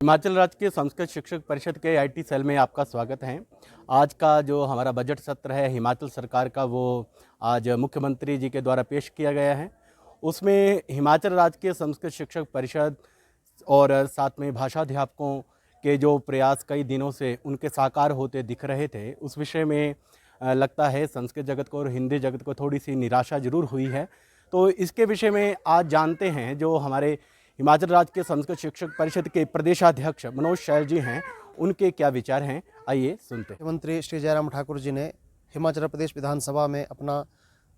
हिमाचल राज्य के संस्कृत शिक्षक परिषद के आईटी सेल में आपका स्वागत है। आज का जो हमारा बजट सत्र है हिमाचल सरकार का, वो आज मुख्यमंत्री जी के द्वारा पेश किया गया है। उसमें हिमाचल राज्य के संस्कृत शिक्षक परिषद और साथ में भाषाध्यापकों के जो प्रयास कई दिनों से उनके साकार होते दिख रहे थे, उस विषय में लगता है संस्कृत जगत को और हिंदी जगत को थोड़ी सी निराशा जरूर हुई है। तो इसके विषय में आज जानते हैं जो हमारे हिमाचल राज्य के संस्कृत शिक्षक परिषद के प्रदेशाध्यक्ष मनोज शैल जी हैं, उनके क्या विचार हैं, आइए सुनते हैं। मुख्यमंत्री श्री जयराम ठाकुर जी ने हिमाचल प्रदेश विधानसभा में अपना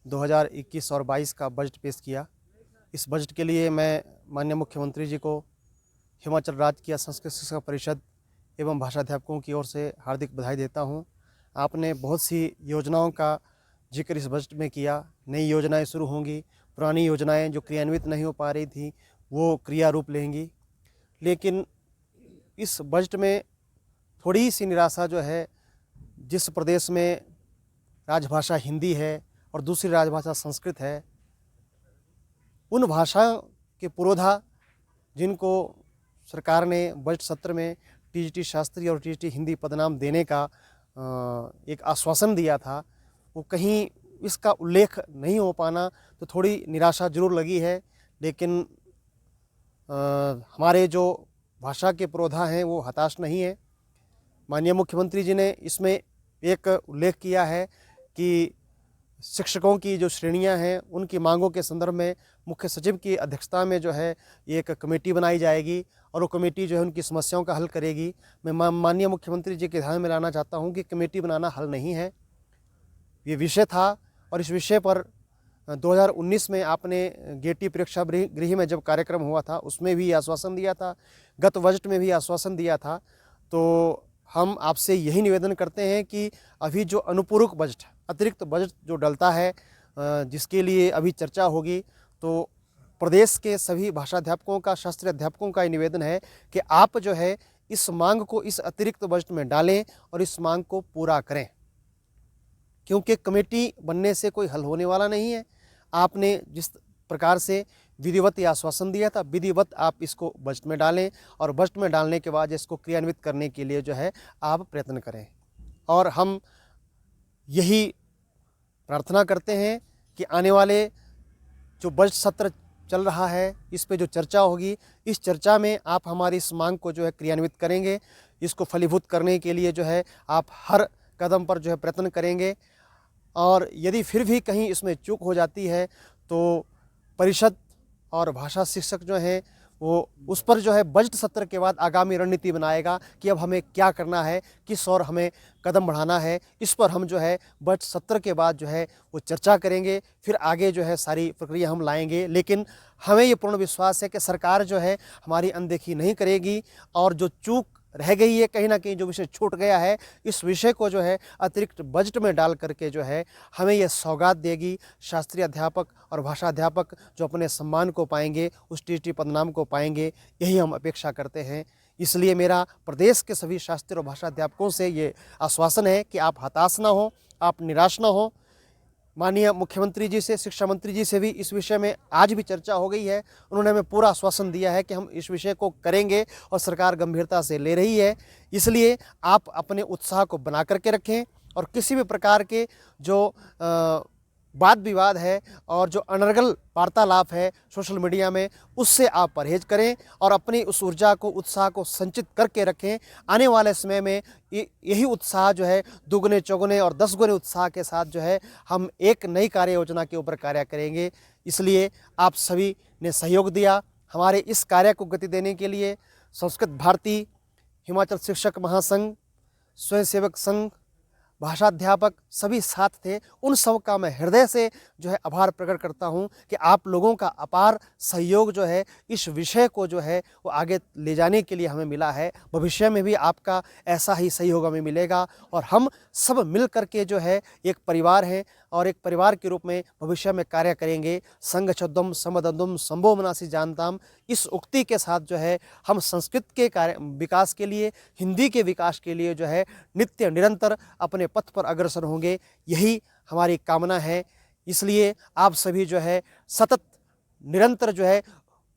2021 और 22 का बजट पेश किया। इस बजट के लिए मैं माननीय मुख्यमंत्री जी को हिमाचल राज्य की संस्कृत शिक्षक परिषद एवं भाषाध्यापकों की ओर से हार्दिक बधाई देता हूं। आपने बहुत सी योजनाओं का जिक्र इस बजट में किया। नई योजनाएं शुरू होंगी, पुरानी योजनाएं जो क्रियान्वित नहीं हो पा रही थी वो क्रिया रूप लेंगी। लेकिन इस बजट में थोड़ी सी निराशा जो है, जिस प्रदेश में राजभाषा हिंदी है और दूसरी राजभाषा संस्कृत है, उन भाषाओं के पुरोधा जिनको सरकार ने बजट सत्र में टीजीटी शास्त्री और टीजीटी हिंदी पदनाम देने का एक आश्वासन दिया था, वो कहीं इसका उल्लेख नहीं हो पाना तो थोड़ी निराशा जरूर लगी है। लेकिन हमारे जो भाषा के पुरोधा हैं वो हताश नहीं है। माननीय मुख्यमंत्री जी ने इसमें एक उल्लेख किया है कि शिक्षकों की जो श्रेणियां हैं उनकी मांगों के संदर्भ में मुख्य सचिव की अध्यक्षता में जो है एक कमेटी बनाई जाएगी और वो कमेटी जो है उनकी समस्याओं का हल करेगी। मैं माननीय मुख्यमंत्री जी के ध्यान में लाना चाहता हूं कि कमेटी बनाना हल नहीं है, ये विषय था। और इस विषय पर 2019 में आपने गेटी परीक्षा गृह में जब कार्यक्रम हुआ था उसमें भी आश्वासन दिया था, गत बजट में भी आश्वासन दिया था। तो हम आपसे यही निवेदन करते हैं कि अभी जो अनुपूरक बजट, अतिरिक्त बजट जो डलता है, जिसके लिए अभी चर्चा होगी, तो प्रदेश के सभी भाषाध्यापकों का, शास्त्रीय अध्यापकों का ये निवेदन है कि आप जो है इस मांग को इस अतिरिक्त बजट में डालें और इस मांग को पूरा करें, क्योंकि कमेटी बनने से कोई हल होने वाला नहीं है। आपने जिस प्रकार से विधिवत ये आश्वासन दिया था, विधिवत आप इसको बजट में डालें और बजट में डालने के बाद इसको क्रियान्वित करने के लिए जो है आप प्रयत्न करें। और हम यही प्रार्थना करते हैं कि आने वाले जो बजट सत्र चल रहा है, इस पे जो चर्चा होगी, इस चर्चा में आप हमारी इस मांग को जो है क्रियान्वित करेंगे। इसको फलीभूत करने के लिए जो है आप हर कदम पर जो है प्रयत्न करेंगे। और यदि फिर भी कहीं इसमें चूक हो जाती है तो परिषद और भाषा शिक्षक जो हैं वो उस पर जो है बजट सत्र के बाद आगामी रणनीति बनाएगा कि अब हमें क्या करना है, किस ओर हमें कदम बढ़ाना है। इस पर हम जो है बजट सत्र के बाद जो है वो चर्चा करेंगे, फिर आगे जो है सारी प्रक्रिया हम लाएंगे। लेकिन हमें ये पूर्ण विश्वास है कि सरकार जो है हमारी अनदेखी नहीं करेगी और जो चूक रह गई है, कहीं ना कहीं जो विषय छूट गया है, इस विषय को जो है अतिरिक्त बजट में डाल करके जो है हमें यह सौगात देगी। शास्त्रीय अध्यापक और भाषा अध्यापक जो अपने सम्मान को पाएंगे, उस टीजीटी पदनाम को पाएंगे, यही हम अपेक्षा करते हैं। इसलिए मेरा प्रदेश के सभी शास्त्रीय और भाषा अध्यापकों से ये आश्वासन है कि आप हताश ना हो, आप निराश ना हो। माननीय मुख्यमंत्री जी से, शिक्षा मंत्री जी से भी इस विषय में आज भी चर्चा हो गई है। उन्होंने हमें पूरा आश्वासन दिया है कि हम इस विषय को करेंगे और सरकार गंभीरता से ले रही है। इसलिए आप अपने उत्साह को बना करके रखें और किसी भी प्रकार के जो वाद विवाद है और जो अनर्गल वार्तालाप है सोशल मीडिया में, उससे आप परहेज करें और अपनी उस ऊर्जा को, उत्साह को संचित करके रखें। आने वाले समय में यही उत्साह जो है दुगने चौगुने और 10 गुने उत्साह के साथ जो है हम एक नई कार्य योजना के ऊपर कार्य करेंगे। इसलिए आप सभी ने सहयोग दिया। हमारे इस कार्य को गति देने के लिए संस्कृत भारती, हिमाचल शिक्षक महासंघ, स्वयंसेवक संघ, भाषाध्यापक सभी साथ थे। उन सब का मैं हृदय से जो है आभार प्रकट करता हूं कि आप लोगों का अपार सहयोग जो है इस विषय को जो है वो आगे ले जाने के लिए हमें मिला है। भविष्य में भी आपका ऐसा ही सहयोग हमें मिलेगा और हम सब मिल करके जो है एक परिवार हैं और एक परिवार के रूप में भविष्य में कार्य करेंगे। संग छद्म समदंदुम संभो मनासी जानताम, इस उक्ति के साथ जो है हम संस्कृत के कार्य विकास के लिए, हिंदी के विकास के लिए जो है नित्य निरंतर अपने पथ पर अग्रसर होंगे, यही हमारी कामना है। इसलिए आप सभी जो है सतत निरंतर जो है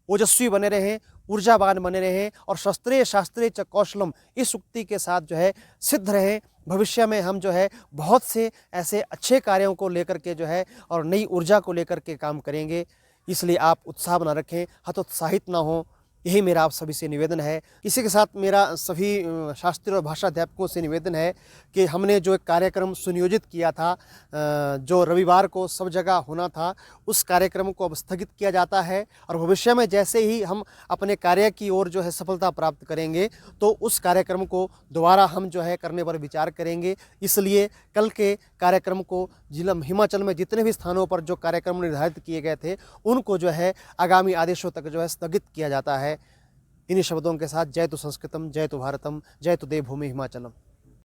ओजस्वी बने रहें, ऊर्जावान बने रहें और शस्त्रे शास्त्रे च कौशलम, इस उक्ति के साथ जो है सिद्ध रहें। भविष्य में हम जो है बहुत से ऐसे अच्छे कार्यों को लेकर के जो है और नई ऊर्जा को लेकर के काम करेंगे। इसलिए आप उत्साह बना रखें, हतोत्साहित ना हो, यही मेरा आप सभी से निवेदन है। इसी के साथ मेरा सभी शास्त्रीय और भाषा अध्यापकों से निवेदन है कि हमने जो एक कार्यक्रम सुनियोजित किया था, जो रविवार को सब जगह होना था, उस कार्यक्रम को अब स्थगित किया जाता है और भविष्य में जैसे ही हम अपने कार्य की ओर जो है सफलता प्राप्त करेंगे तो उस कार्यक्रम को दोबारा हम जो है करने पर विचार करेंगे। इसलिए कल के कार्यक्रम को जिला हिमाचल में जितने भी स्थानों पर जो कार्यक्रम निर्धारित किए गए थे उनको जो है आगामी आदेशों तक जो है स्थगित किया जाता है। इन्हीं शब्दों के साथ जय तो संस्कृतम, जय तो भारतम, जय तो देवभूमि हिमाचलम।